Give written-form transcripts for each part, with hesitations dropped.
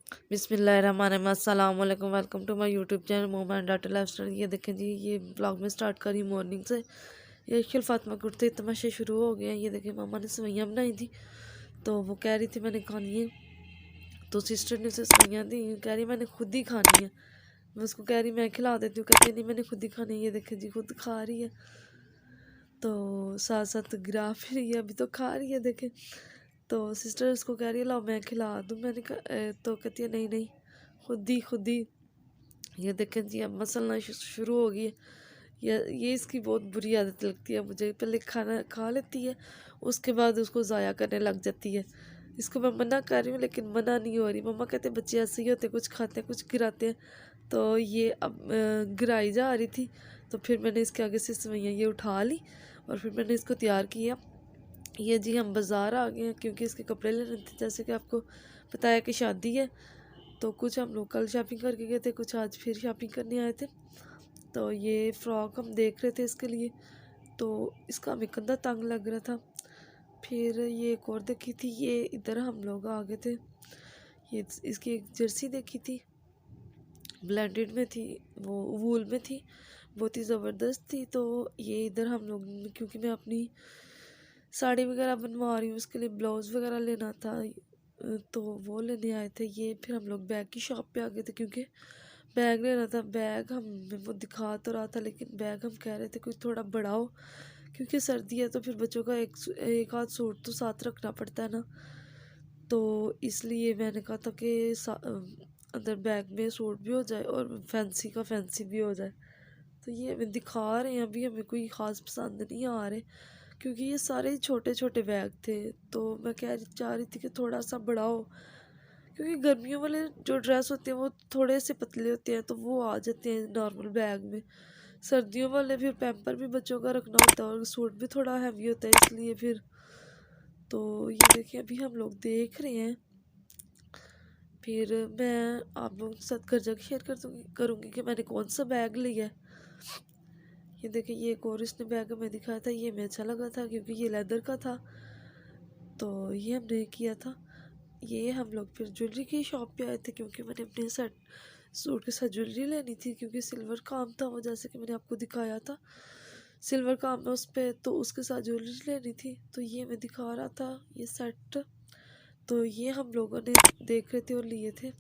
बिस्मिल्लाहिर्रहमानिर्रहीम, अस्सलाम वालेकुम। Welcome to my YouTube channel mom and daughter lifestyle. ये देखें जी, ये ब्लॉग में स्टार्ट करी मॉर्निंग से। ये अखिल फातिमा के उठते तमाशे शुरू हो गए हैं। ये देखें, मामा ने सवैयाँ बनाई थी तो वो कह रही थी मैंने खानी है, तो सिस्टर ने उसे सवैयाँ दी। कह रही मैंने खुद ही खानी है। मैं उसको कह रही मैं खिला देती हूँ, कहती नहीं मैंने खुद ही खानी है। ये देखें जी, खुद खा रही है तो साथ साथ गिरा भी रही है, अभी तो खा रही है देखें। तो सिस्टर उसको कह रही है लाओ मैं खिला दूँ। मैंने तो कहती है नहीं नहीं, खुद ही। ये देखें जी, अब मसलना शुरू हो गई है। ये इसकी बहुत बुरी आदत लगती है मुझे। पहले खाना खा लेती है, उसके बाद उसको ज़ाया करने लग जाती है। इसको मैं मना कर रही हूँ लेकिन मना नहीं हो रही। मम्मा कहते बच्चे ऐसे ही होते, कुछ खाते हैं कुछ गिराते हैं। तो ये अब गिराई जा रही थी, तो फिर मैंने इसके आगे से सवैयाँ ये उठा ली और फिर मैंने इसको तैयार किया। ये जी हम बाज़ार आ गए हैं क्योंकि इसके कपड़े लेने थे। जैसे कि आपको बताया कि शादी है, तो कुछ हम लोग कल शॉपिंग करके गए थे, कुछ आज फिर शॉपिंग करने आए थे। तो ये फ़्रॉक हम देख रहे थे इसके लिए, तो इसका हमें कंधा तंग लग रहा था। फिर ये एक और देखी थी, ये इधर हम लोग आ गए थे। ये इसकी एक जर्सी देखी थी, ब्लेंडेड में थी, वो वूल में थी, बहुत ही ज़बरदस्त थी। तो ये इधर हम लोग, क्योंकि मैं अपनी साड़ी वगैरह बनवा रही हूँ, उसके लिए ब्लाउज़ वगैरह लेना था, तो वो लेने आए थे। ये फिर हम लोग बैग की शॉप पे आ गए थे क्योंकि बैग लेना था। बैग हम वो दिखा तो रहा था लेकिन बैग हम कह रहे थे कुछ थोड़ा बड़ा हो, क्योंकि सर्दी है तो फिर बच्चों का एक आध सूट तो साथ रखना पड़ता है ना। तो इसलिए मैंने कहा था कि अंदर बैग में सूट भी हो जाए और फैंसी का फैंसी भी हो जाए। तो ये हमें दिखा रहे हैं, अभी हमें कोई ख़ास पसंद नहीं आ रहे क्योंकि ये सारे छोटे छोटे बैग थे। तो मैं चाह रही थी कि थोड़ा सा बड़ा हो, क्योंकि गर्मियों वाले जो ड्रेस होते हैं वो थोड़े से पतले होते हैं तो वो आ जाते हैं नॉर्मल बैग में। सर्दियों वाले फिर पैम्पर भी बच्चों का रखना होता है और सूट भी थोड़ा हैवी होता है, इसलिए फिर तो ये देखिए अभी हम लोग देख रहे हैं। फिर मैं आप लोगों के साथ घर जाके शेयर करूँगी कि मैंने कौन सा बैग लिया है। ये देखिए, ये एक और इसने बैग हमें दिखाया था, ये हमें अच्छा लगा था क्योंकि ये लेदर का था, तो ये हमने किया था। ये हम लोग फिर ज्वेलरी की शॉप पे आए थे क्योंकि मैंने अपने सेट सूट के साथ ज्वेलरी लेनी थी, क्योंकि सिल्वर काम था वो, जैसे कि मैंने आपको दिखाया था सिल्वर काम है उस पर, तो उसके साथ ज्वेलरी लेनी थी। तो ये मैं दिखा रहा था ये सेट, तो ये हम लोगों ने देख रहे थे और लिए थे।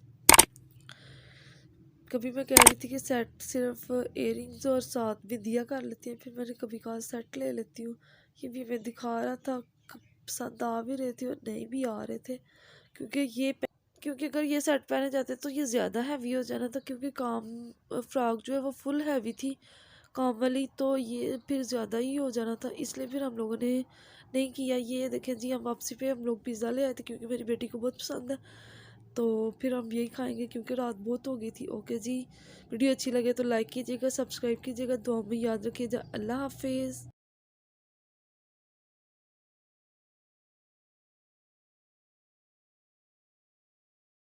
कभी मैं कह रही थी कि सेट सिर्फ इयरिंग्स और साथ भी दिया कर लेती हैं, फिर मैंने कभी कहा सेट ले लेती हूँ। ये भी मैं दिखा रहा था, पसंद आ भी रहे थे और नहीं भी आ रहे थे, क्योंकि अगर ये सेट पहने जाते तो ये ज़्यादा हैवी हो जाना था, क्योंकि काम फ्रॉक जो है वो फुल हैवी थी काम वाली, तो ये फिर ज़्यादा ही हो जाना था, इसलिए फिर हम लोगों ने नहीं किया। ये देखें जी, हम वापसी पे हम लोग पिज़्ज़ा ले आए थे क्योंकि मेरी बेटी को बहुत पसंद है, तो फिर हम यही खाएंगे क्योंकि रात बहुत हो गई थी। ओके जी, वीडियो अच्छी लगे तो लाइक कीजिएगा, सब्सक्राइब कीजिएगा, दुआ में याद रखिएगा। अल्लाह हाफिज़।